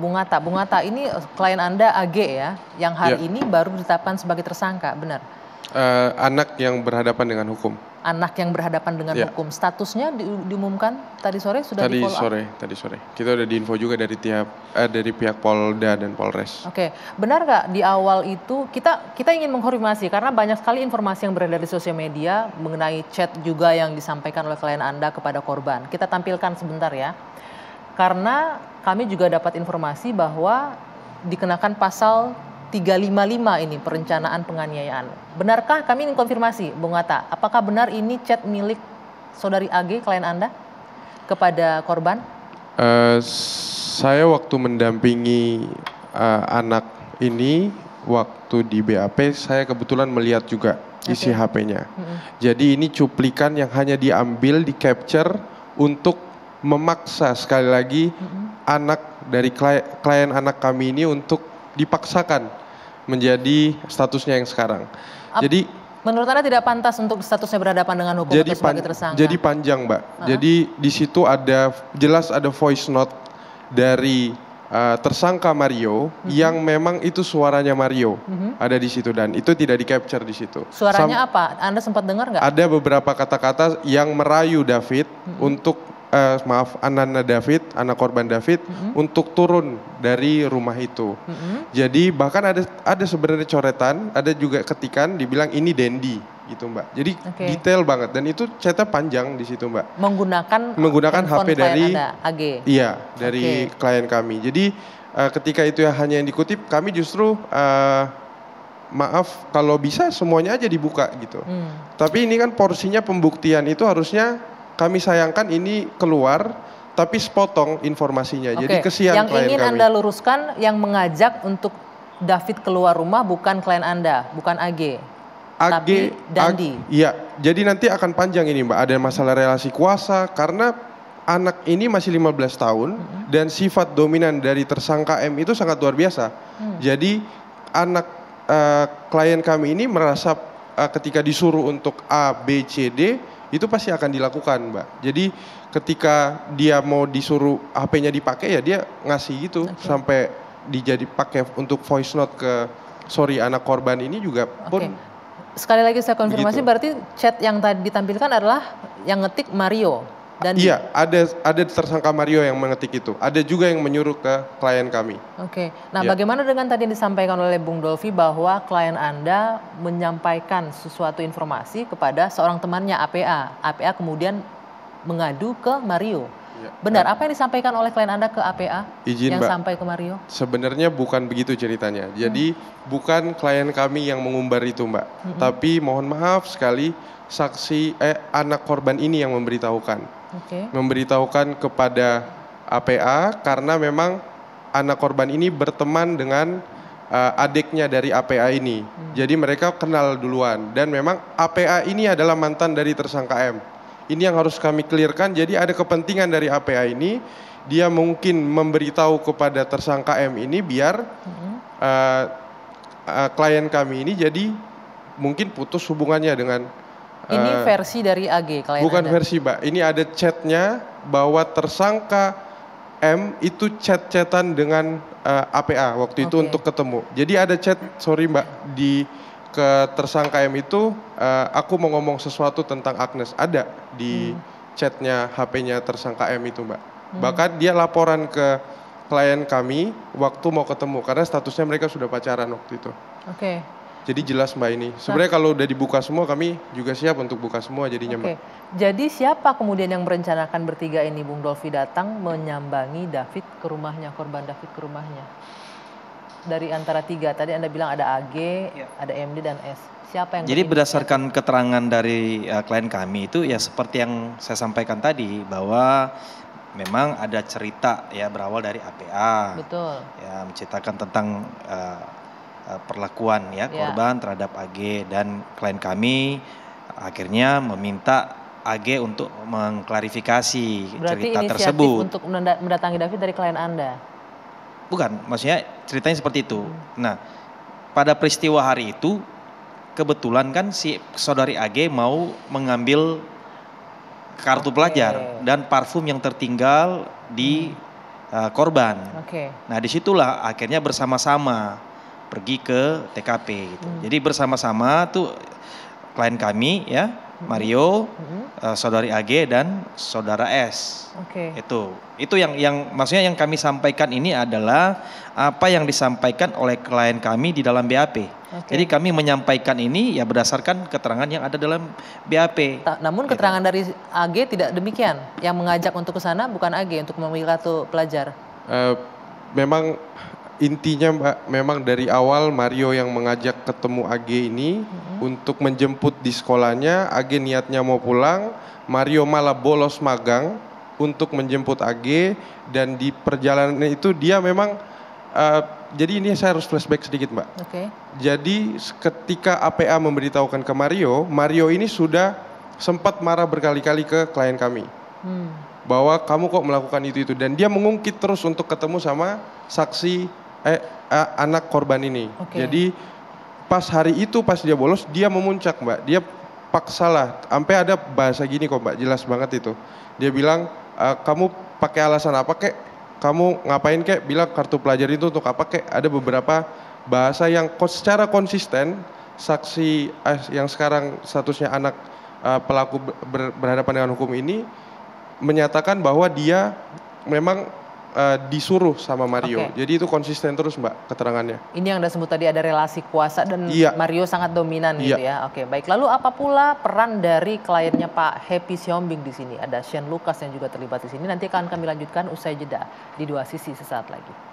Bung Atta ini klien Anda AG ya, yang Ya, hari ini baru ditetapkan sebagai tersangka, benar? anak yang berhadapan dengan hukum. Anak yang berhadapan dengan Ya, hukum, statusnya diumumkan tadi sore sudah di follow up? tadi sore. Kita udah diinfo juga dari pihak Polda dan Polres. Oke, benar nggak di awal itu kita ingin mengkonfirmasi karena banyak sekali informasi yang beredar di sosial media mengenai chat juga yang disampaikan oleh klien Anda kepada korban. Kita tampilkan sebentar ya. Karena kami juga dapat informasi bahwa dikenakan pasal 355 ini perencanaan penganiayaan. Benarkah, kami ingin konfirmasi Bung Atta, apakah benar ini chat milik saudari AG klien Anda kepada korban? Saya waktu mendampingi anak ini waktu di BAP, saya kebetulan melihat juga isi HP-nya. Jadi ini cuplikan yang hanya diambil, di capture untuk memaksa sekali lagi anak dari klien anak kami ini untuk dipaksakan menjadi statusnya yang sekarang. Jadi menurut Anda tidak pantas untuk statusnya berhadapan dengan hukum atau sebagai tersangka? Jadi panjang, Mbak. Jadi di situ jelas ada voice note dari tersangka Mario yang memang itu suaranya Mario ada di situ dan itu tidak di capture di situ. Suaranya apa? Anda sempat dengar nggak? Ada beberapa kata-kata yang merayu David untuk Ananda David, anak korban David, untuk turun dari rumah itu. Jadi bahkan ada sebenarnya coretan, ada juga ketikan dibilang ini Dendi gitu, Mbak. Jadi detail banget dan itu chatnya panjang di situ, Mbak. Menggunakan HP dari AG. Iya, dari klien kami. Jadi ketika itu hanya yang dikutip, kami justru maaf kalau bisa semuanya aja dibuka gitu. Tapi ini kan porsinya pembuktian itu harusnya kami sayangkan ini keluar tapi sepotong informasinya. Jadi kesian yang klien kami. Yang ingin Anda luruskan yang mengajak untuk David keluar rumah bukan klien Anda, bukan AG. Tapi Dandi. Iya, jadi nanti akan panjang ini, Mbak. Ada masalah relasi kuasa karena anak ini masih 15 tahun dan sifat dominan dari tersangka M itu sangat luar biasa. Jadi anak klien kami ini merasa ketika disuruh untuk A, B, C, D itu pasti akan dilakukan, Mbak. Jadi ketika dia mau disuruh HP-nya dipakai ya dia ngasih gitu sampai pakai untuk voice note ke anak korban ini juga pun. Sekali lagi saya konfirmasi, berarti chat yang tadi ditampilkan adalah yang ngetik Mario dan iya, ada tersangka Mario yang mengetik itu. Ada juga yang menyuruh ke klien kami. Nah, bagaimana dengan tadi yang disampaikan oleh Bung Dolfi bahwa klien Anda menyampaikan sesuatu informasi kepada seorang temannya APA. APA kemudian mengadu ke Mario. Benar, apa yang disampaikan oleh klien Anda ke APA yang Mbak, sampai ke Mario? Sebenarnya bukan begitu ceritanya. Jadi bukan klien kami yang mengumbar itu, Mbak. Tapi mohon maaf sekali anak korban ini yang memberitahukan. Memberitahukan kepada APA karena memang anak korban ini berteman dengan adiknya dari APA ini. Jadi mereka kenal duluan dan memang APA ini adalah mantan dari tersangka M. Ini yang harus kami clearkan. Jadi ada kepentingan dari APA ini, dia mungkin memberitahu kepada tersangka M ini biar klien kami ini jadi mungkin putus hubungannya dengan. Ini versi dari AG klien Bukan Anda? Versi, Mbak. Ini ada chatnya bahwa tersangka M itu chat-chatan dengan APA waktu itu untuk ketemu. Jadi ada chat, sorry Mbak, ke tersangka M itu aku mau ngomong sesuatu tentang Agnes, ada di chatnya HP-nya tersangka M itu, Mbak. Bahkan dia laporan ke klien kami waktu mau ketemu karena statusnya mereka sudah pacaran waktu itu. Jadi jelas, Mbak, ini sebenarnya kalau udah dibuka semua kami juga siap untuk buka semua jadinya, Mbak. Jadi siapa kemudian yang merencanakan bertiga ini Bung Dolfi datang menyambangi David ke rumahnya, korban David ke rumahnya? Dari antara tiga, tadi Anda bilang ada AG, ada MD dan S. Siapa yang Jadi berdasarkan keterangan dari klien kami itu ya seperti yang saya sampaikan tadi bahwa memang ada cerita ya berawal dari APA. Betul. Ya menceritakan tentang perlakuan ya korban terhadap AG dan klien kami akhirnya meminta AG untuk mengklarifikasi cerita tersebut. Berarti untuk mendatangi David dari klien Anda? Bukan, maksudnya ceritanya seperti itu. Nah, pada peristiwa hari itu kebetulan kan si saudari AG mau mengambil kartu pelajar dan parfum yang tertinggal di korban. Oke. Nah disitulah akhirnya bersama-sama pergi ke TKP gitu. Jadi bersama-sama tuh klien kami ya, Mario, saudari AG dan saudara S. Oke. Itu yang maksudnya yang kami sampaikan ini adalah apa yang disampaikan oleh klien kami di dalam BAP. Jadi kami menyampaikan ini ya berdasarkan keterangan yang ada dalam BAP. Namun keterangan dari AG tidak demikian. Yang mengajak untuk ke sana bukan AG untuk memilih kartu pelajar. Memang intinya Mbak, memang dari awal Mario yang mengajak ketemu AG ini untuk menjemput di sekolahnya. AG niatnya mau pulang, Mario malah bolos magang untuk menjemput AG, dan di perjalanan itu dia memang jadi ini saya harus flashback sedikit Mbak. Jadi ketika APA memberitahukan ke Mario, Mario ini sudah sempat marah berkali-kali ke klien kami. Bahwa kamu kok melakukan itu, dan dia mengungkit terus untuk ketemu sama saksi anak korban ini. Jadi pas hari itu pas dia bolos dia memuncak Mbak, dia paksalah, sampai ada bahasa gini kok Mbak, jelas banget itu. Dia bilang kamu pakai alasan apa kek, kamu ngapain kek, bilang kartu pelajar itu untuk apa kek. Ada beberapa bahasa yang secara konsisten saksi yang sekarang statusnya anak pelaku berhadapan dengan hukum ini menyatakan bahwa dia memang disuruh sama Mario. Jadi itu konsisten terus Mbak keterangannya. Ini yang Anda sebut tadi, ada relasi kuasa dan Mario sangat dominan gitu ya. Oke, baik. Lalu apa pula peran dari kliennya Pak Happy Siombing di sini? Ada Shane Lucas yang juga terlibat di sini. Nanti akan kami lanjutkan usai jeda di Dua Sisi sesaat lagi.